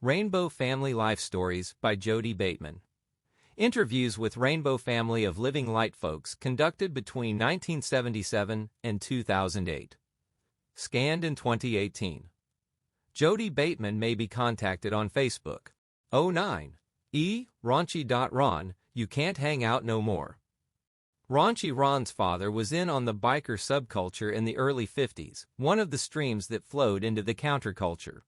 Rainbow Family Life Stories by Jodey Bateman. Interviews with Rainbow Family of Living Light folks conducted between 1977 and 2008. Scanned in 2018. Jodey Bateman may be contacted on Facebook. 09.E.Raunchy.Ron, You Can't Hang Out No More. Raunchy.Ron's father was in on the biker subculture in the early 50s, one of the streams that flowed into the counterculture.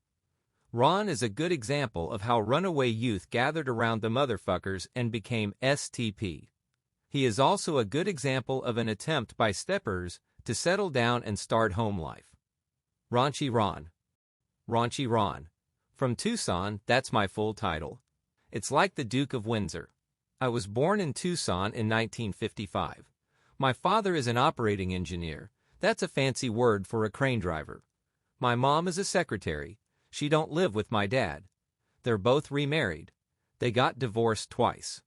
Ron is a good example of how runaway youth gathered around the motherfuckers and became STP. He is also a good example of an attempt by steppers to settle down and start home life. Raunchy.Ron. Raunchy.Ron. From Tucson, that's my full title. It's like the Duke of Windsor. I was born in Tucson in 1955. My father is an operating engineer. That's a fancy word for a crane driver. My mom is a secretary. She don't live with my dad. They're both remarried. They got divorced twice.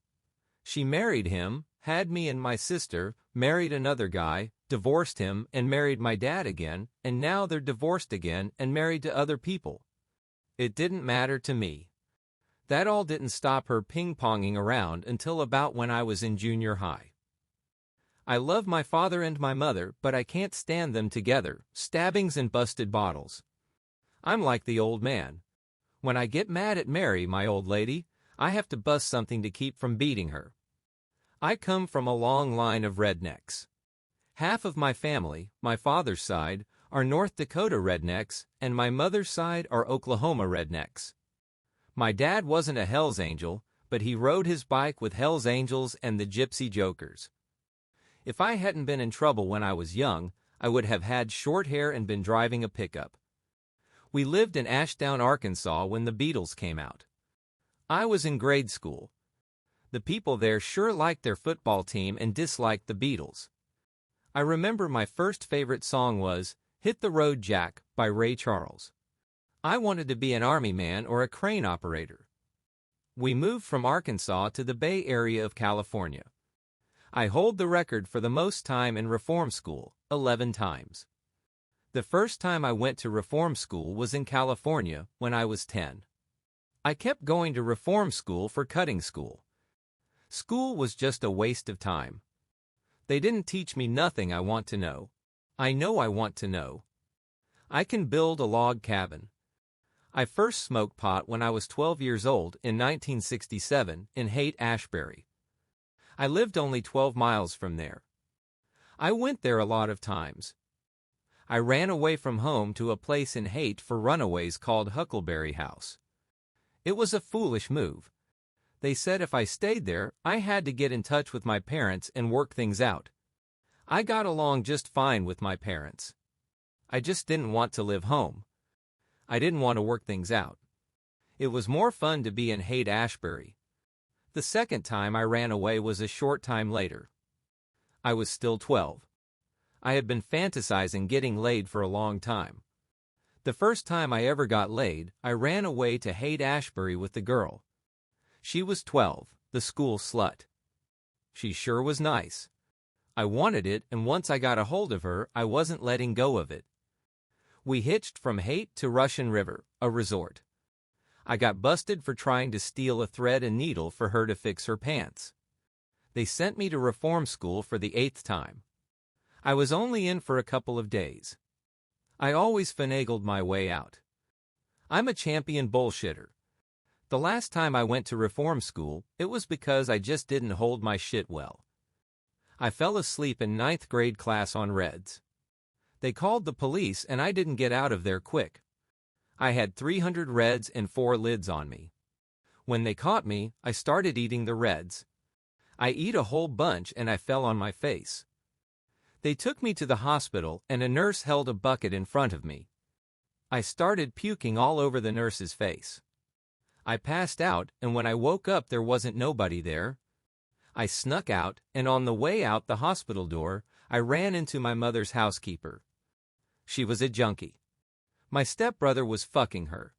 She married him, had me and my sister, married another guy, divorced him and married my dad again, and now they're divorced again and married to other people. It didn't matter to me. That all didn't stop her ping-ponging around until about when I was in junior high. I love my father and my mother, but I can't stand them together, stabbings and busted bottles. I'm like the old man. When I get mad at Mary, my old lady, I have to bust something to keep from beating her. I come from a long line of rednecks. Half of my family, my father's side, are North Dakota rednecks, and my mother's side are Oklahoma rednecks. My dad wasn't a Hell's Angel, but he rode his bike with Hell's Angels and the Gypsy Jokers. If I hadn't been in trouble when I was young, I would have had short hair and been driving a pickup. We lived in Ashdown, Arkansas when the Beatles came out. I was in grade school. The people there sure liked their football team and disliked the Beatles. I remember my first favorite song was Hit the Road Jack by Ray Charles. I wanted to be an army man or a crane operator. We moved from Arkansas to the Bay Area of California. I hold the record for the most time in reform school, 11 times. The first time I went to reform school was in California when I was 10. I kept going to reform school for cutting school. School was just a waste of time. They didn't teach me nothing I want to know. I know I want to know. I can build a log cabin. I first smoked pot when I was 12 years old in 1967 in Haight-Ashbury. I lived only 12 miles from there. I went there a lot of times. I ran away from home to a place in Haight for runaways called Huckleberry House. It was a foolish move. They said if I stayed there, I had to get in touch with my parents and work things out. I got along just fine with my parents. I just didn't want to live home. I didn't want to work things out. It was more fun to be in Haight-Ashbury. The second time I ran away was a short time later. I was still 12. I had been fantasizing getting laid for a long time. The first time I ever got laid, I ran away to Haight-Ashbury with the girl. She was 12, the school slut. She sure was nice. I wanted it, and once I got a hold of her, I wasn't letting go of it. We hitched from Haight to Russian River, a resort. I got busted for trying to steal a thread and needle for her to fix her pants. They sent me to reform school for the 8th time. I was only in for a couple of days. I always finagled my way out. I'm a champion bullshitter. The last time I went to reform school, it was because I just didn't hold my shit well. I fell asleep in 9th grade class on Reds. They called the police and I didn't get out of there quick. I had 300 Reds and 4 lids on me. When they caught me, I started eating the Reds. I eat a whole bunch and I fell on my face. They took me to the hospital and a nurse held a bucket in front of me. I started puking all over the nurse's face. I passed out, and when I woke up there wasn't nobody there. I snuck out, and on the way out the hospital door, I ran into my mother's housekeeper. She was a junkie. My stepbrother was fucking her.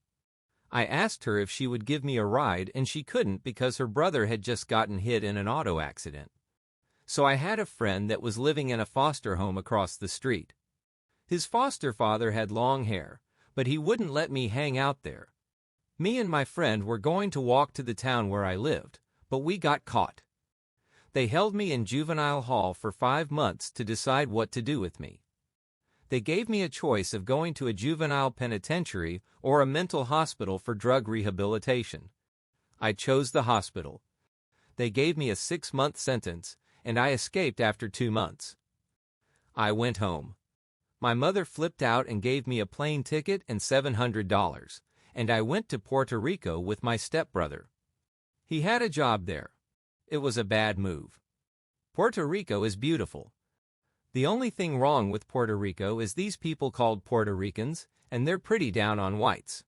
I asked her if she would give me a ride and she couldn't because her brother had just gotten hit in an auto accident. So I had a friend that was living in a foster home across the street. His foster father had long hair, but he wouldn't let me hang out there. Me and my friend were going to walk to the town where I lived, but we got caught. They held me in juvenile hall for 5 months to decide what to do with me. They gave me a choice of going to a juvenile penitentiary or a mental hospital for drug rehabilitation. I chose the hospital. They gave me a 6-month sentence, and I escaped after 2 months. I went home. My mother flipped out and gave me a plane ticket and $700, and I went to Puerto Rico with my stepbrother. He had a job there. It was a bad move. Puerto Rico is beautiful. The only thing wrong with Puerto Rico is these people called Puerto Ricans, and they're pretty down on whites.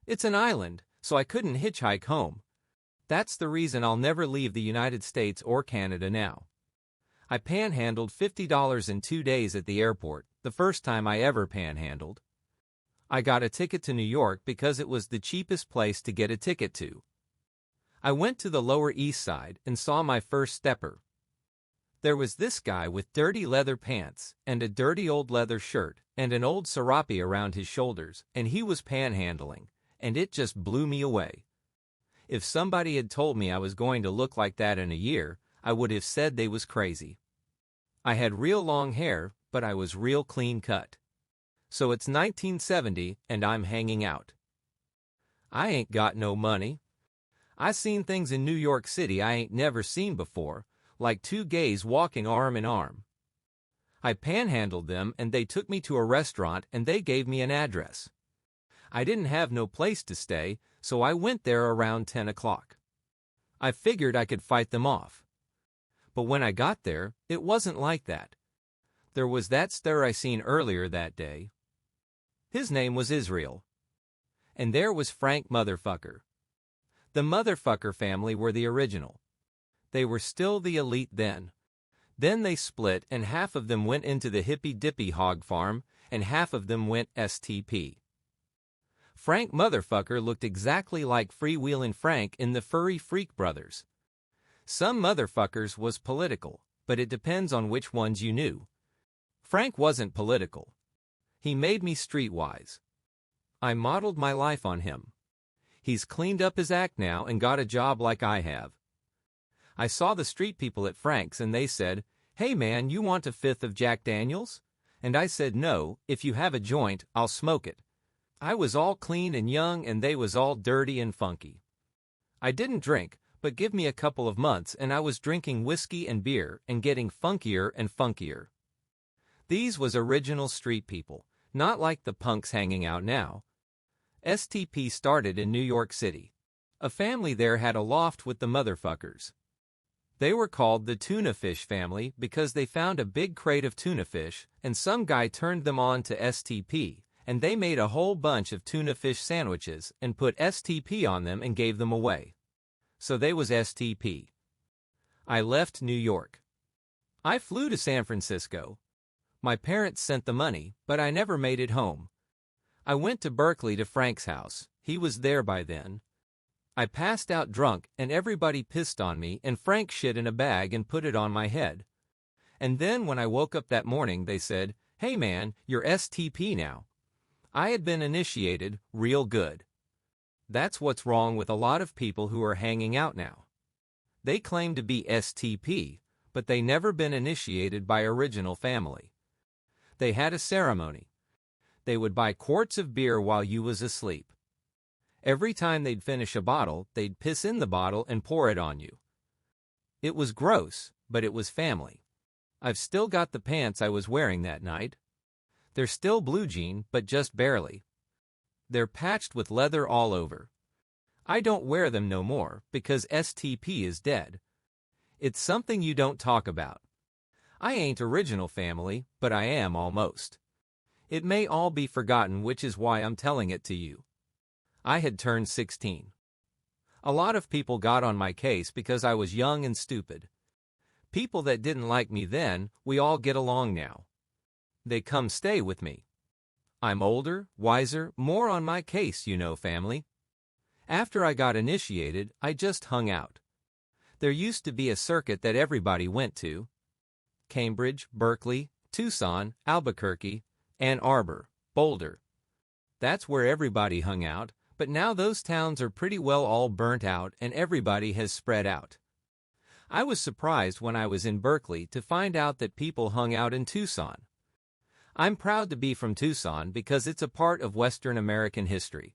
It's an island, so I couldn't hitchhike home. That's the reason I'll never leave the United States or Canada now. I panhandled $50 in 2 days at the airport, the first time I ever panhandled. I got a ticket to New York because it was the cheapest place to get a ticket to. I went to the Lower East Side and saw my first stepper. There was this guy with dirty leather pants and a dirty old leather shirt and an old serape around his shoulders, and he was panhandling, and it just blew me away. If somebody had told me I was going to look like that in a year, I would have said they was crazy. I had real long hair, but I was real clean cut. So it's 1970 and I'm hanging out. I ain't got no money. I seen things in New York City I ain't never seen before, like 2 gays walking arm in arm. I panhandled them and they took me to a restaurant and they gave me an address. I didn't have no place to stay, so I went there around 10 o'clock. I figured I could fight them off. But when I got there, it wasn't like that. There was that stir I seen earlier that day. His name was Israel. And there was Frank Motherfucker. The Motherfucker family were the original. They were still the elite then. Then they split and half of them went into the hippy-dippy hog farm and half of them went STP. Frank Motherfucker looked exactly like Freewheelin' Frank in the Furry Freak Brothers. Some motherfuckers was political, but it depends on which ones you knew. Frank wasn't political. He made me streetwise. I modeled my life on him. He's cleaned up his act now and got a job like I have. I saw the street people at Frank's and they said, "Hey man, you want a fifth of Jack Daniels?" And I said, "No, if you have a joint, I'll smoke it." I was all clean and young and they was all dirty and funky. I didn't drink, but give me a couple of months and I was drinking whiskey and beer and getting funkier and funkier. These was original street people, not like the punks hanging out now. STP started in New York City. A family there had a loft with the motherfuckers. They were called the tuna fish family because they found a big crate of tuna fish and some guy turned them on to STP and they made a whole bunch of tuna fish sandwiches and put STP on them and gave them away. So they was STP. I left New York. I flew to San Francisco. My parents sent the money, but I never made it home. I went to Berkeley to Frank's house. He was there by then. I passed out drunk and everybody pissed on me and Frank shit in a bag and put it on my head. And then when I woke up that morning they said, "Hey man, you're STP now." I had been initiated real good. That's what's wrong with a lot of people who are hanging out now. They claim to be STP, but they never been initiated by original family. They had a ceremony. They would buy quarts of beer while you was asleep. Every time they'd finish a bottle, they'd piss in the bottle and pour it on you. It was gross, but it was family. I've still got the pants I was wearing that night. They're still blue jean, but just barely. They're patched with leather all over. I don't wear them no more because STP is dead. It's something you don't talk about. I ain't original family, but I am almost. It may all be forgotten, which is why I'm telling it to you. I had turned 16. A lot of people got on my case because I was young and stupid. People that didn't like me then, we all get along now. They come stay with me. I'm older, wiser, more on my case, you know, family. After I got initiated, I just hung out. There used to be a circuit that everybody went to. Cambridge, Berkeley, Tucson, Albuquerque, Ann Arbor, Boulder. That's where everybody hung out, But now those towns are pretty well all burnt out and everybody has spread out. I was surprised when I was in Berkeley to find out that people hung out in Tucson. I'm proud to be from Tucson because it's a part of Western American history.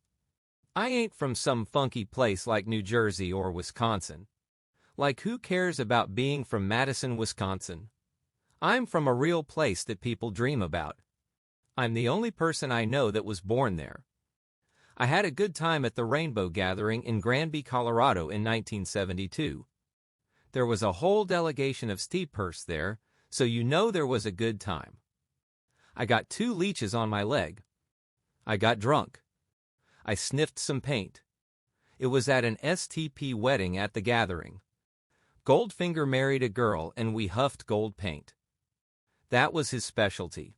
I ain't from some funky place like New Jersey or Wisconsin. Like, who cares about being from Madison, Wisconsin? I'm from a real place that people dream about. I'm the only person I know that was born there. I had a good time at the Rainbow Gathering in Granby, Colorado in 1972. There was a whole delegation of stillbirths there, so you know there was a good time. I got 2 leeches on my leg. I got drunk. I sniffed some paint. It was at an STP wedding at the gathering. Goldfinger married a girl and we huffed gold paint. That was his specialty.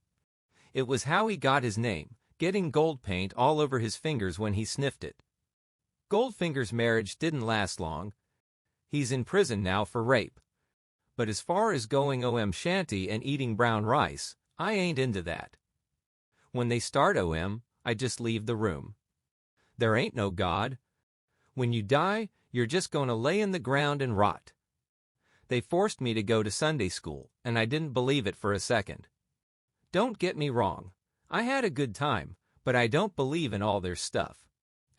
It was how he got his name, getting gold paint all over his fingers when he sniffed it. Goldfinger's marriage didn't last long. He's in prison now for rape. But as far as going shanty and eating brown rice, I ain't into that. When they start I just leave the room. There ain't no God. When you die, you're just gonna lay in the ground and rot. They forced me to go to Sunday school, and I didn't believe it for a second. Don't get me wrong. I had a good time, but I don't believe in all their stuff.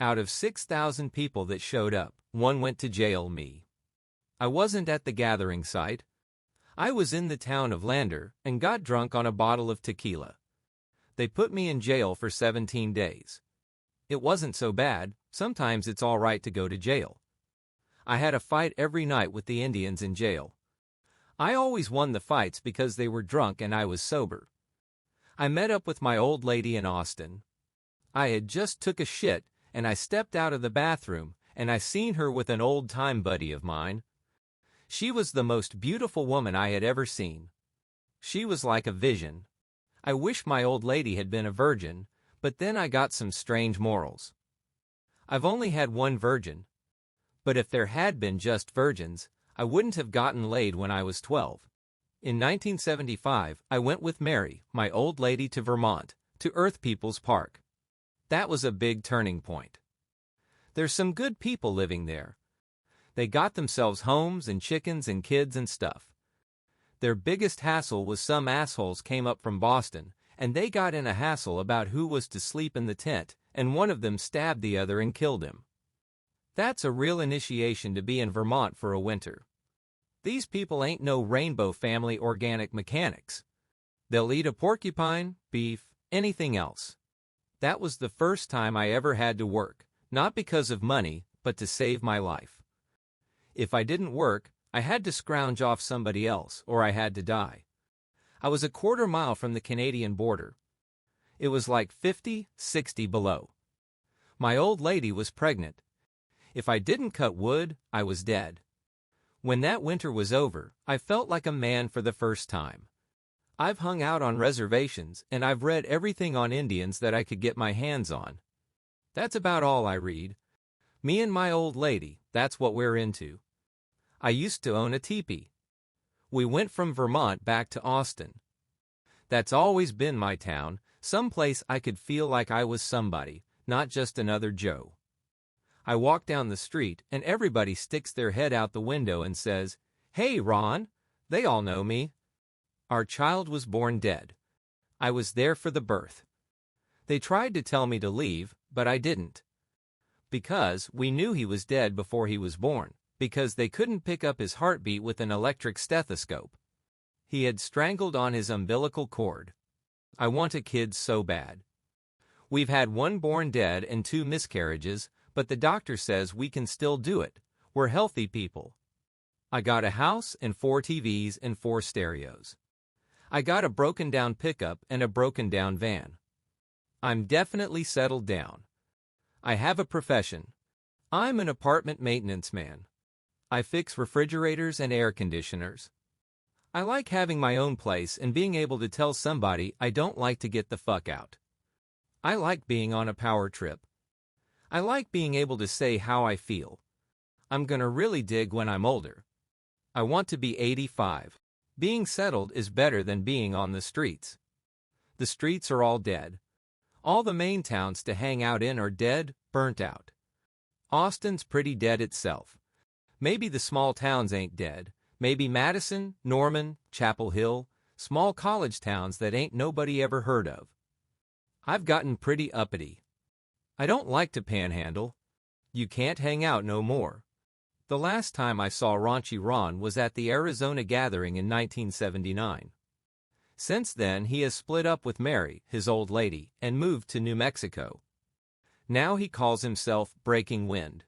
Out of 6,000 people that showed up, 1 went to jail. Me. I wasn't at the gathering site. I was in the town of Lander and got drunk on a bottle of tequila. They put me in jail for 17 days. It wasn't so bad. Sometimes it's all right to go to jail. I had a fight every night with the Indians in jail. I always won the fights because they were drunk and I was sober. I met up with my old lady in Austin. I had just took a shit and I stepped out of the bathroom and I seen her with an old-time buddy of mine. She was the most beautiful woman I had ever seen. She was like a vision. I wish my old lady had been a virgin, but then I got some strange morals. I've only had 1 virgin. But if there had been just virgins, I wouldn't have gotten laid when I was 12. In 1975, I went with Mary, my old lady, to Vermont, to Earth People's Park. That was a big turning point. There's some good people living there. They got themselves homes and chickens and kids and stuff. Their biggest hassle was some assholes came up from Boston, and they got in a hassle about who was to sleep in the tent, and one of them stabbed the other and killed him. That's a real initiation to be in Vermont for a winter. These people ain't no Rainbow Family organic mechanics. They'll eat a porcupine, beef, anything else. That was the first time I ever had to work, not because of money, but to save my life. If I didn't work, I had to scrounge off somebody else, or I had to die. I was a quarter mile from the Canadian border. It was like 50, 60 below. My old lady was pregnant. If I didn't cut wood, I was dead. When that winter was over, I felt like a man for the first time. I've hung out on reservations and I've read everything on Indians that I could get my hands on. That's about all I read. Me and my old lady, that's what we're into. I used to own a teepee. We went from Vermont back to Austin. That's always been my town, someplace I could feel like I was somebody, not just another Joe. I walk down the street and everybody sticks their head out the window and says, "Hey, Ron." They all know me. Our child was born dead. I was there for the birth. They tried to tell me to leave, but I didn't. Because we knew he was dead before he was born, because they couldn't pick up his heartbeat with an electric stethoscope. He had strangled on his umbilical cord. I want a kid so bad. We've had 1 born dead and 2 miscarriages, but the doctor says we can still do it. We're healthy people. I got a house and 4 TVs and 4 stereos. I got a broken-down pickup and a broken-down van. I'm definitely settled down. I have a profession. I'm an apartment maintenance man. I fix refrigerators and air conditioners. I like having my own place and being able to tell somebody I don't like to get the fuck out. I like being on a power trip. I like being able to say how I feel. I'm gonna really dig when I'm older. I want to be 85. Being settled is better than being on the streets. The streets are all dead. All the main towns to hang out in are dead, burnt out. Austin's pretty dead itself. Maybe the small towns ain't dead. Maybe Madison, Norman, Chapel Hill, small college towns that ain't nobody ever heard of. I've gotten pretty uppity. I don't like to panhandle. You can't hang out no more. The last time I saw Raunchy.Ron was at the Arizona gathering in 1979. Since then he has split up with Mary, his old lady, and moved to New Mexico. Now he calls himself Breaking Wind.